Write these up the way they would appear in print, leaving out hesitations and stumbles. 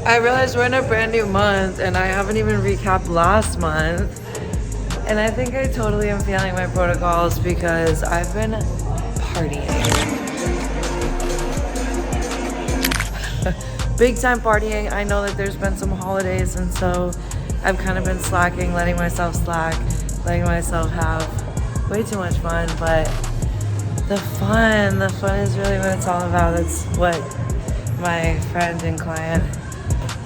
I realized we're in a brand new month and I haven't even recapped last month. And I think I totally am failing my protocols because I've been partying. Big time partying. I know that there's been some holidays and so I've kind of been slacking, letting myself slack, letting myself have way too much fun, but the fun is really what it's all about. That's what my friend and client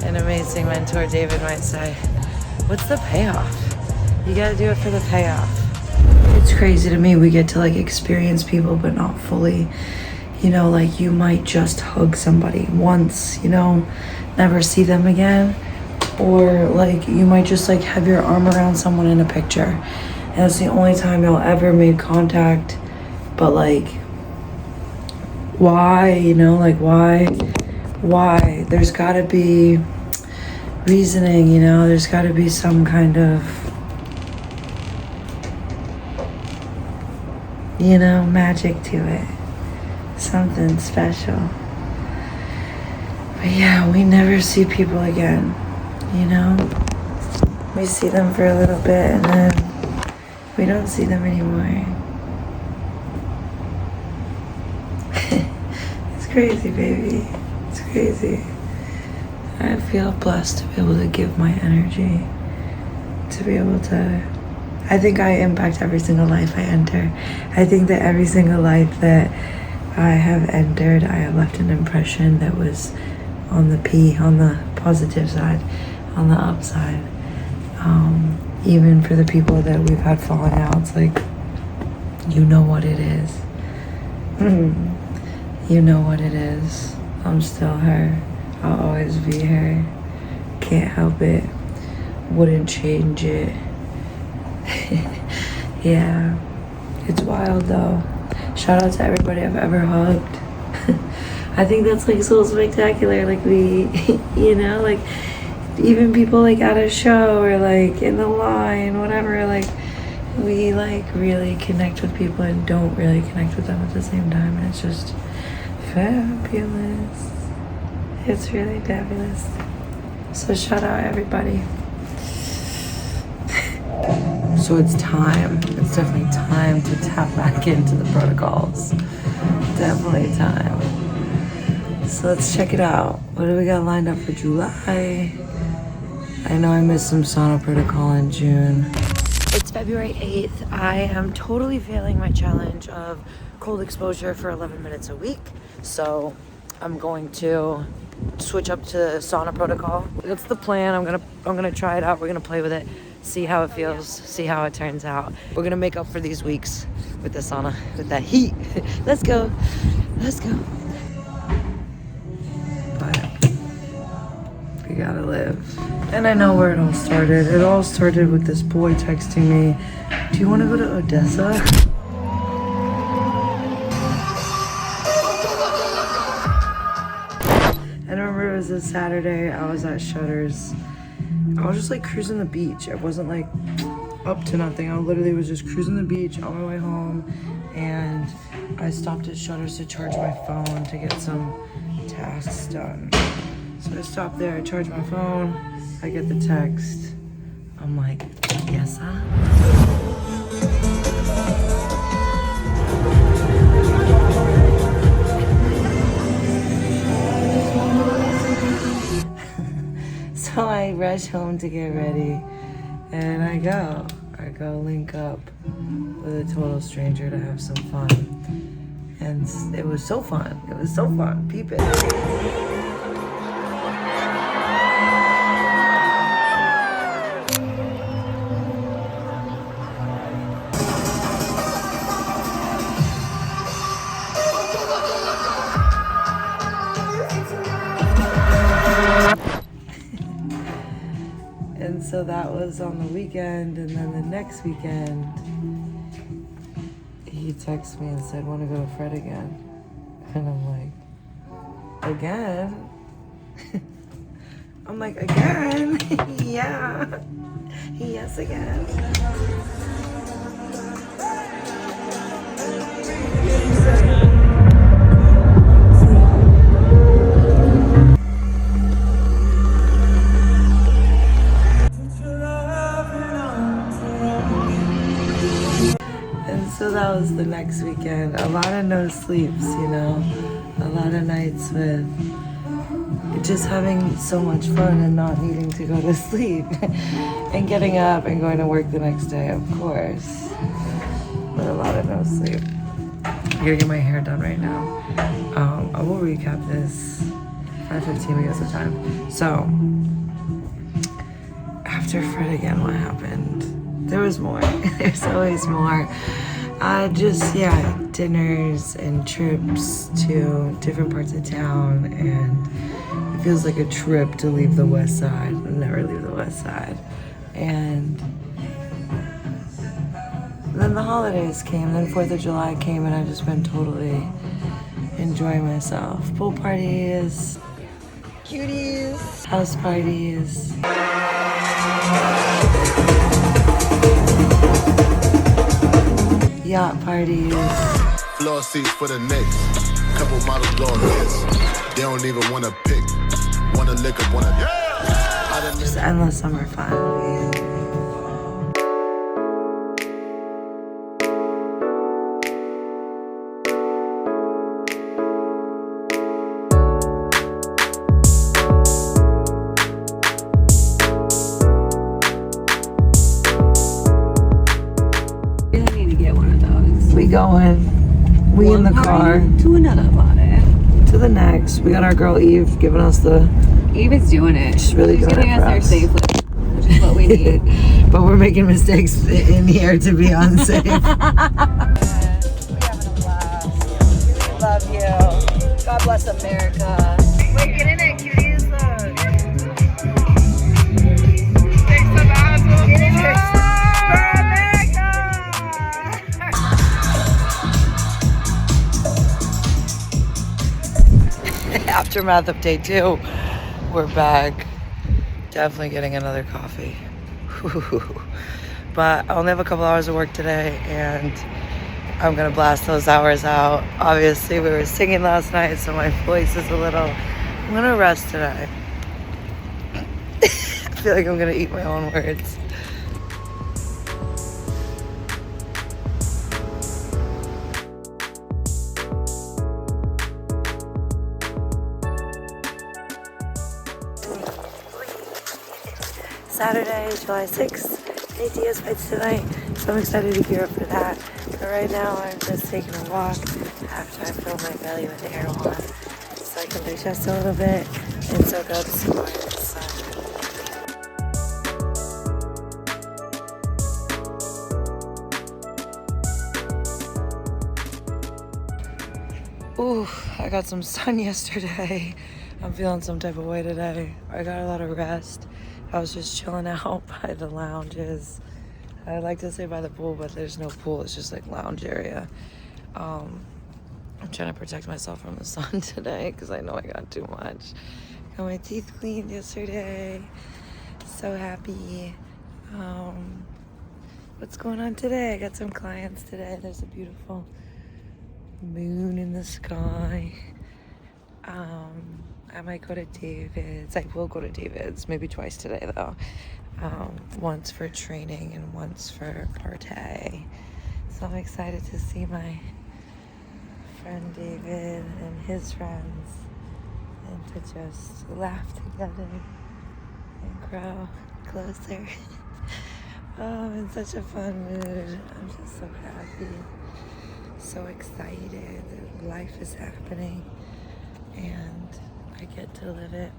and amazing mentor David might say. What's the payoff? You gotta do it for the payoff. It's crazy to me, we get to like experience people but not fully. You know, like you might just hug somebody once, you know, never see them again. Or like you might just like have your arm around someone in a picture. And it's the only time you'll ever make contact. But like, why, you know, like why? There's gotta be reasoning, you know, there's gotta be some kind of, you know, magic to it. Something special. But yeah, we never see people again, you know? We see them for a little bit and then we don't see them anymore. It's crazy, baby. It's crazy. I feel blessed to be able to give my energy, to be able to, I think I impact every single life I enter. I think that every single life that I have entered, I have left an impression that was on the positive side, on the upside. Even for the people that we've had falling outs, like, you know what it is. You know what it is. I'm still her. I'll always be her. Can't help it. Wouldn't change it. Yeah. It's wild though. Shout out to everybody I've ever hugged. I think that's like so spectacular. Like we, you know, like even people like at a show or like in the line, whatever, like we like really connect with people and don't really connect with them at the same time. And it's just fabulous. It's really fabulous. So shout out everybody. So it's time. It's definitely time to tap back into the protocols. Definitely time. So let's check it out. What do we got lined up for July? I know I missed some sauna protocol in June. It's February 8th. I am totally failing my challenge of cold exposure for 11 minutes a week. So I'm going to switch up to sauna protocol. That's the plan. I'm gonna try it out. We're gonna play with it, see how it feels, see how it turns out. We're gonna make up for these weeks with the sauna, with that heat. Let's go. But we gotta live. And I know where it all started. It all started with this boy texting me, do you wanna go to Odessa? I remember it was a Saturday, I was at Shutters. I was just like cruising the beach. I wasn't like up to nothing. I literally was just cruising the beach on my way home, and I stopped at Shutters to charge my phone to get some tasks done. So I stopped there, I charged my phone, I get the text. I'm like, yes, huh? So I rush home to get ready, and I go link up with a total stranger to have some fun. And it was so fun. Peep it. And so that was on the weekend, and then the next weekend, he texted me and said, want to go to Fred again? And I'm like, again? I'm like, again? Yeah. Yes, again. relaxed weekend. A lot of no sleeps, you know. A lot of nights with just having so much fun and not needing to go to sleep. And getting up and going to work the next day, of course. But a lot of no sleep. I'm gonna get my hair done right now. I will recap this. 5:15 we got some time. So, after Fred again, what happened? There was more. There's always more. Yeah, dinners and trips to different parts of town, and it feels like a trip to leave the west side. I'll never leave the west side. And then the holidays came, then 4th of July came, and I've just been totally enjoying myself. Pool parties, cuties, house parties. Yacht parties. Floor seats for the Knicks. Couple models blowing this. They don't even wanna pick. Wanna lick up, wanna. Just endless summer fun. We in the car to another party to the next. We got our girl Eve giving us the. Eve is doing it. She's really She's doing getting it us there safely, which is what we need. But we're making mistakes in here to be unsafe. We're having a blast. We love you. God bless America. Wait, get in it, cuties. Look. Get in here. Aftermath of day 2, we're back. Definitely getting another coffee. But I only have a couple hours of work today, and I'm gonna blast those hours out. Obviously, we were singing last night, so my voice is a little. I'm gonna rest today. I feel like I'm gonna eat my own words. Saturday, July 6th, ATS fights tonight, so I'm excited to gear up for that. But right now, I'm just taking a walk after I fill my belly with air on, so I can digest a little bit and soak up some more sun. Ooh, I got some sun yesterday. I'm feeling some type of way today. I got a lot of rest. I was just chilling out by the lounges. I like to say by the pool, but there's no pool. It's just like lounge area. I'm trying to protect myself from the sun today because I know I got too much. Got my teeth cleaned yesterday. So happy. What's going on today? I got some clients today. There's a beautiful moon in the sky. I might go to David's. I will go to David's, maybe twice today though. Once for training and once for party. So I'm excited to see my friend David and his friends and to just laugh together and grow closer. Oh, I'm in such a fun mood. I'm just so happy, so excited. Life is happening and I get to live it.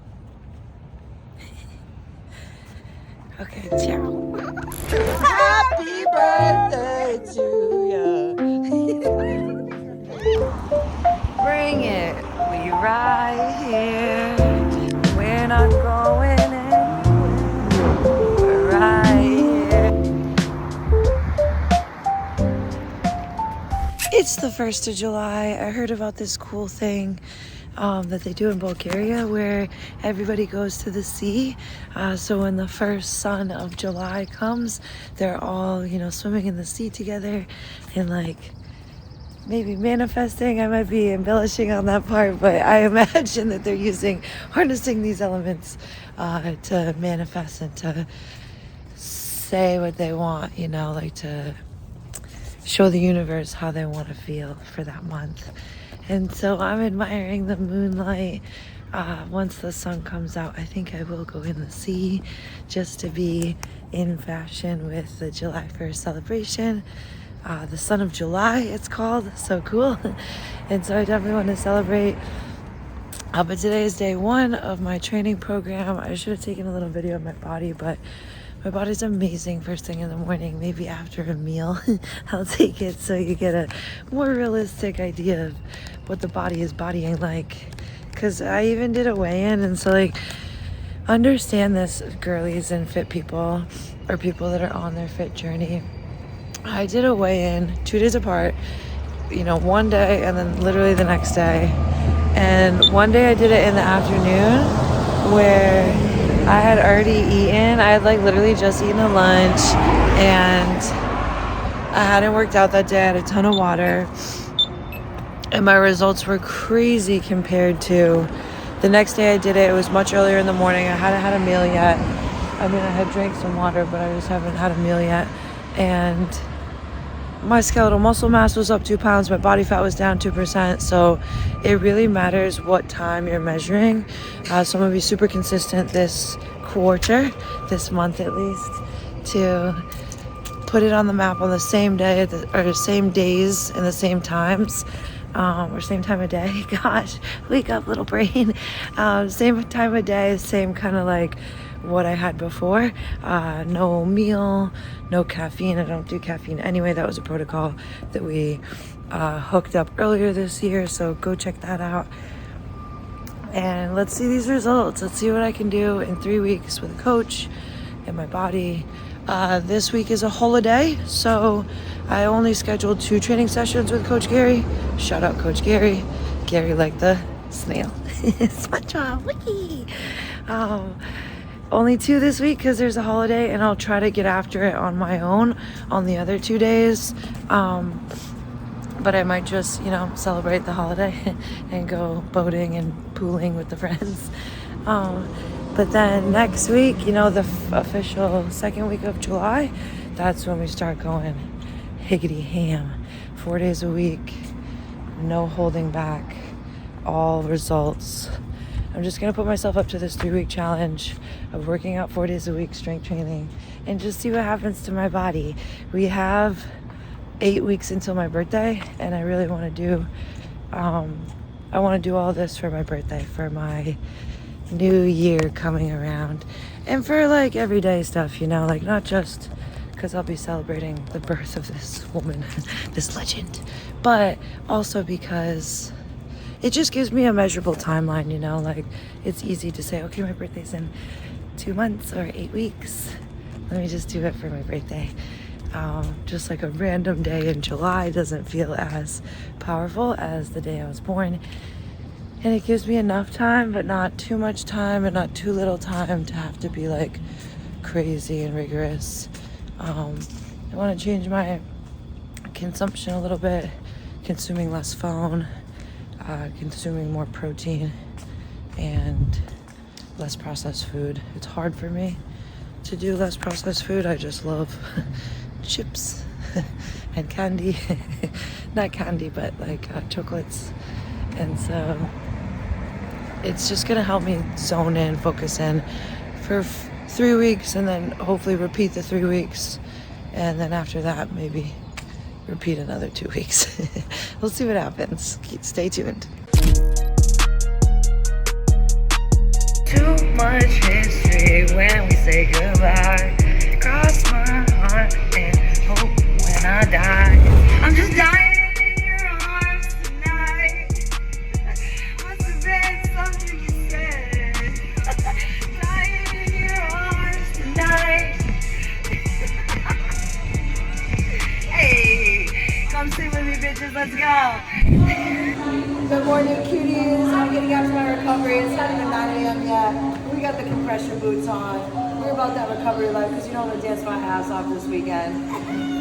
Okay, ciao. Happy birthday to you. Bring it. We right here. We're not going anywhere. We're right here. It's the 1st of July. I heard about this cool thing that they do in Bulgaria where everybody goes to the sea. So when the first sun of July comes, they're all, swimming in the sea together and like maybe manifesting. I might be embellishing on that part, but I imagine that they're harnessing these elements to manifest and to say what they want, like to show the universe how they want to feel for that month. And so I'm admiring the moonlight. Once the sun comes out, I think I will go in the sea just to be in fashion with the July 1st celebration. The Sun of July, it's called. So cool. And so I definitely want to celebrate. But today is day 1 of my training program. I should have taken a little video of my body, but my body's amazing first thing in the morning. Maybe after a meal, I'll take it so you get a more realistic idea of what the body is bodying like. Because I even did a weigh-in, and so like, understand this, girlies and fit people, or people that are on their fit journey. I did a weigh-in 2 days apart, you know, one day and then literally the next day. And one day I did it in the afternoon where I had already eaten. I had like literally just eaten a lunch and I hadn't worked out that day. I had a ton of water and my results were crazy compared to the next day I did it. It was much earlier in the morning. I hadn't had a meal yet. I mean, I had drank some water, but I just haven't had a meal yet. And my skeletal muscle mass was up 2 pounds. My body fat was down 2%. So it really matters what time you're measuring. So I'm going to be super consistent this quarter, this month at least, to put it on the map on the same day or the same days and the same times. Or same time of day. Gosh, wake up, little brain. Same time of day, same kind of like what I had before. No meal, no caffeine. I don't do caffeine anyway. That was a protocol that we hooked up earlier this year, so go check that out. And let's see these results. Let's see what I can do in 3 weeks with a coach and my body. This week is a holiday, so I only scheduled 2 training sessions with Coach Gary. Shout out Coach Gary. Gary like the snail. SpongeBob, wiki. Only 2 this week because there's a holiday, and I'll try to get after it on my own on the other 2 days. But I might just, you know, celebrate the holiday and go boating and pooling with the friends. But then next week, you know, the official second week of July, that's when we start going higgity ham. 4 days a week, no holding back, all results. I'm just gonna put myself up to this 3-week challenge of working out 4 days a week, strength training, and just see what happens to my body. We have 8 weeks until my birthday, and I really wanna do, I wanna do all this for my birthday, for my new year coming around, and for like everyday stuff, you know, like not just because I'll be celebrating the birth of this woman, this legend, but also because it just gives me a measurable timeline, you know, like it's easy to say, okay, my birthday's in 2 months or 8 weeks. Let me just do it for my birthday. Just like a random day in July doesn't feel as powerful as the day I was born. And it gives me enough time, but not too much time and not too little time to have to be like crazy and rigorous. I want to change my consumption a little bit, consuming less phone, consuming more protein and less processed food. It's hard for me to do less processed food. I just love chips and candy. Not candy, but like chocolates. And so it's just gonna help me zone in, focus in for 3 weeks, and then hopefully repeat the 3 weeks, and then after that maybe repeat another 2 weeks. We'll see what happens. Stay tuned. Too much history when we say goodbye. Cross my heart and hope when I die. I'm just dying in your arms tonight. Must have been something you said. Dying in your arms tonight. Hey, come sit with me, bitches. Let's go. Good morning, cuties. I'm getting out to my recovery. It's not even 9 a.m. yet. We got the compression boots on. We're about that recovery life because you know I'm going to dance my ass off this weekend.